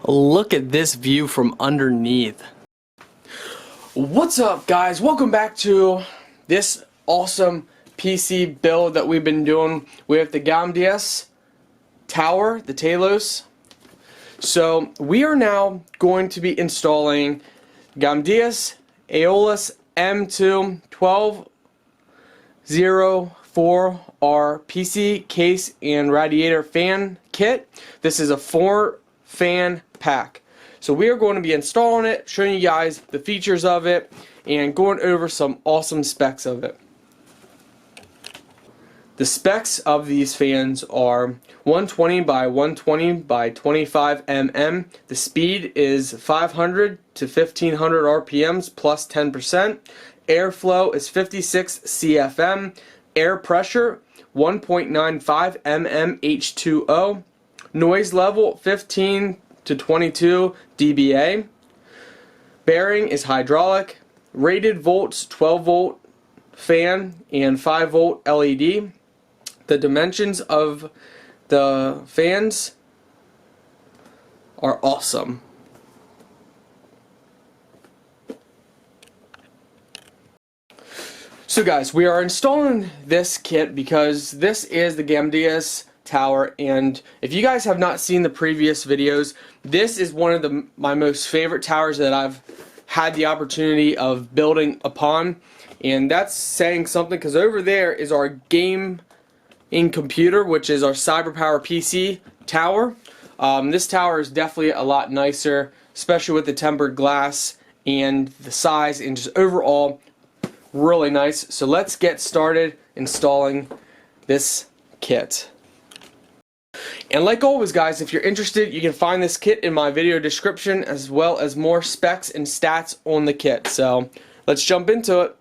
Look at this view from underneath. What's up, guys? Welcome back to this awesome PC build that we've been doing with the Gamdias tower, the Talos. So we are now going to be installing Gamdias AEOLUS M2 1204R PC case and radiator fan kit. This is a 4-fan pack. So we are going to be installing it, showing you guys the features of it, and going over some awesome specs of it. The specs of these fans are 120 by 120 by 25 mm. The speed is 500 to 1500 RPMs plus 10%. Airflow is 56 CFM. Air pressure 1.95 mm H2O. Noise level 15 to 22 dBA. Bearing is hydraulic. Rated volts 12 volt fan and 5 volt LED. The dimensions of the fans are awesome. So guys, we are installing this kit because this is the Gamdias tower, and if you guys have not seen the previous videos, this is one of my most favorite towers that I've had the opportunity of building upon, and that's saying something because over there is our gaming computer, which is our CyberPower PC tower. This tower is definitely a lot nicer, especially with the tempered glass and the size, and just overall really nice. So let's get started installing this kit. And like always, guys, if you're interested, you can find this kit in my video description, as well as more specs and stats on the kit. So let's jump into it.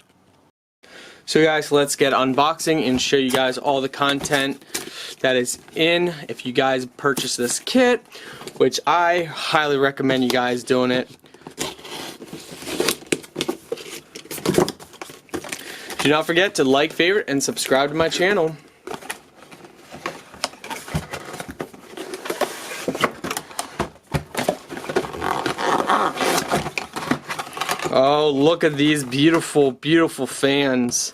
So guys, let's get unboxing and show you guys all the content that is in if you guys purchase this kit, which I highly recommend you guys doing it. Do not forget to like, favorite, and subscribe to my channel. Oh, look at these beautiful, beautiful fans.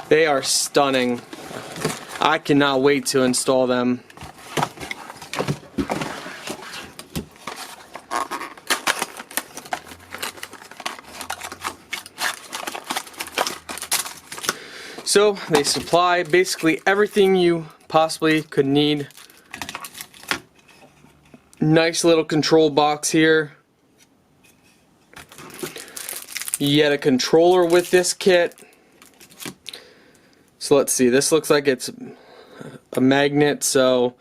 They are stunning. I cannot wait to install them. So they supply basically everything you possibly could need. Nice little control box here. You get a controller with this kit. So let's see, this looks like it's a magnet, so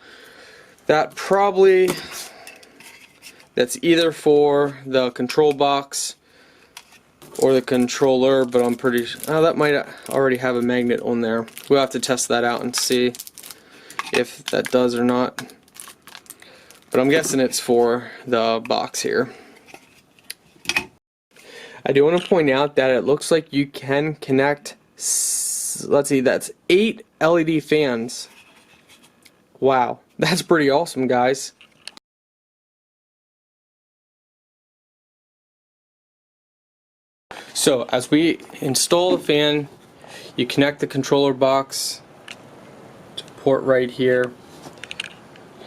that's either for the control box or the controller, but I'm pretty sure, oh, that might already have a magnet on there. We'll have to test that out and see if that does or not. But I'm guessing it's for the box here. I do want to point out that it looks like you can connect, let's see, that's 8 LED fans. Wow, that's pretty awesome, guys. So as we install the fan, you connect the controller box to port right here.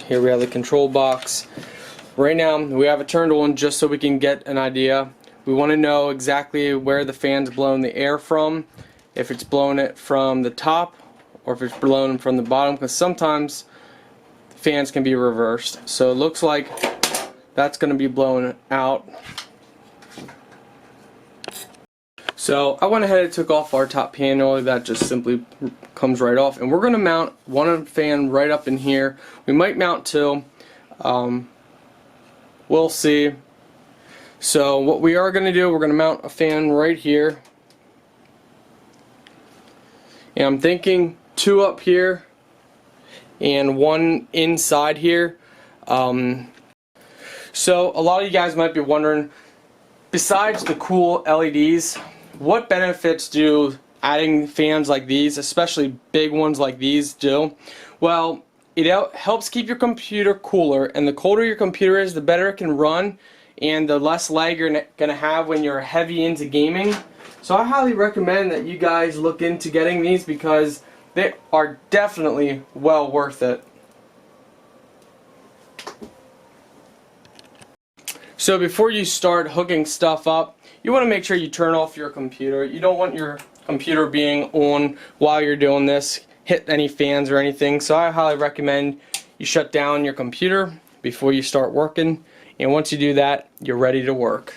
Here we have the control box. Right now we have it turned on just so we can get an idea. We want to know exactly where the fan's blowing the air from, if it's blowing it from the top or if it's blowing from the bottom, because sometimes the fans can be reversed. So it looks like that's going to be blowing out. So I went ahead and took off our top panel. That just simply comes right off, and we're going to mount one fan right up in here. We might mount two. We'll see. So what we are going to do, we're going to mount a fan right here, and I'm thinking 2 up here and 1 inside here. So a lot of you guys might be wondering, besides the cool LEDs, what benefits do adding fans like these, especially big ones like these, do? Well, it helps keep your computer cooler, and the colder your computer is, the better it can run, and the less lag you're going to have when you're heavy into gaming. So I highly recommend that you guys look into getting these because they are definitely well worth it. So before you start hooking stuff up, you want to make sure you turn off your computer. You don't want your computer being on while you're doing this, hit any fans or anything. So I highly recommend you shut down your computer before you start working, and once you do that, you're ready to work.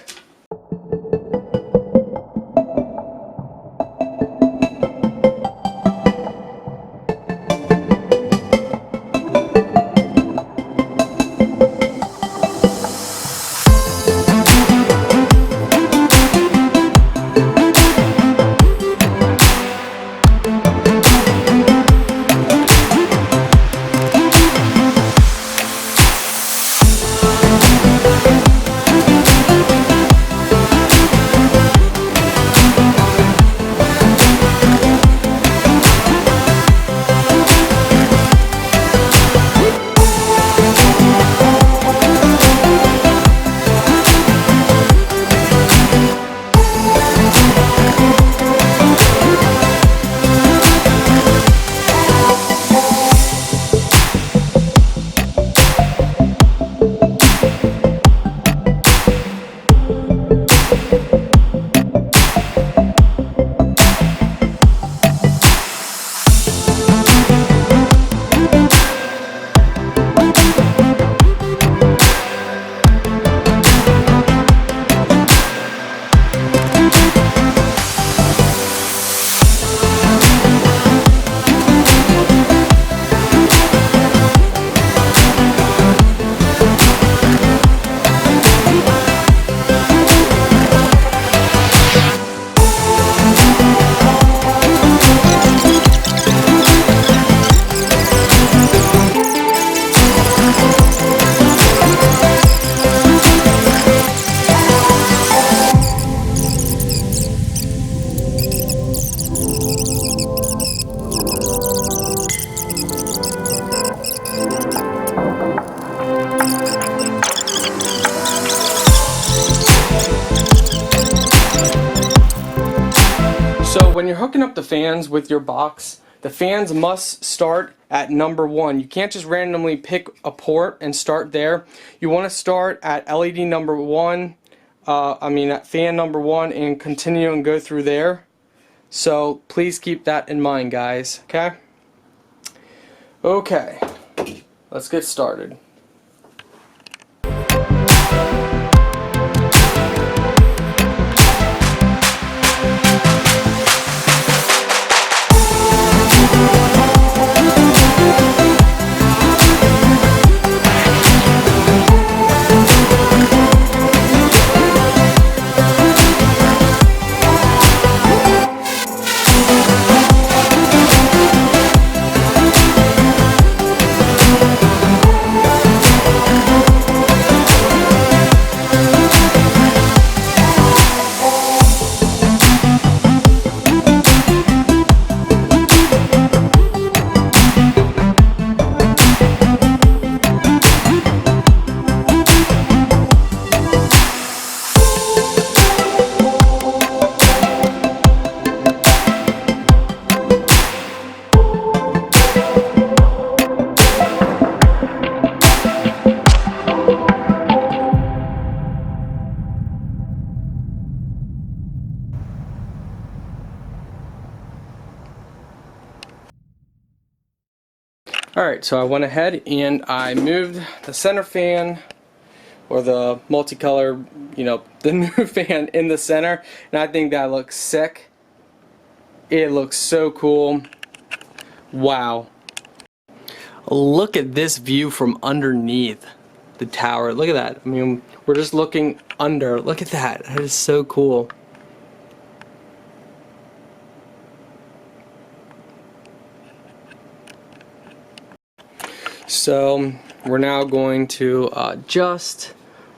So when you're hooking up the fans with your box, the fans must start at number 1. You can't just randomly pick a port and start there. You want to start at LED number 1, at fan number 1, and continue and go through there. So please keep that in mind, guys, okay? Okay, let's get started. Alright, so I went ahead and I moved the center fan, or the multicolor, the new fan in the center, and I think that looks sick. It looks so cool. Wow. Look at this view from underneath the tower. Look at that. I mean, we're just looking under. Look at that. That is so cool. So we're now going to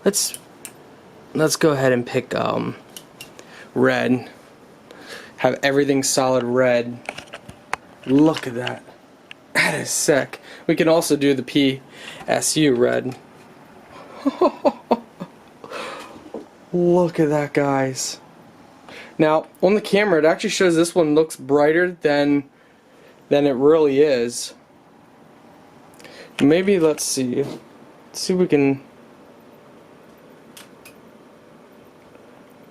let's go ahead and pick red. Have everything solid red. Look at that. That is sick. We can also do the PSU red. Look at that, guys. Now, on the camera, it actually shows this one looks brighter than it really is. Maybe, let's see. Let's see if we can...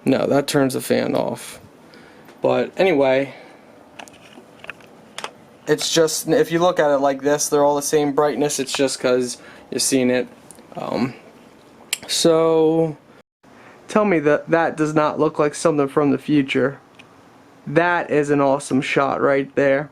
No, that turns the fan off. But anyway, it's just, if you look at it like this, they're all the same brightness. It's just because you're seeing it. So, tell me that does not look like something from the future. That is an awesome shot right there.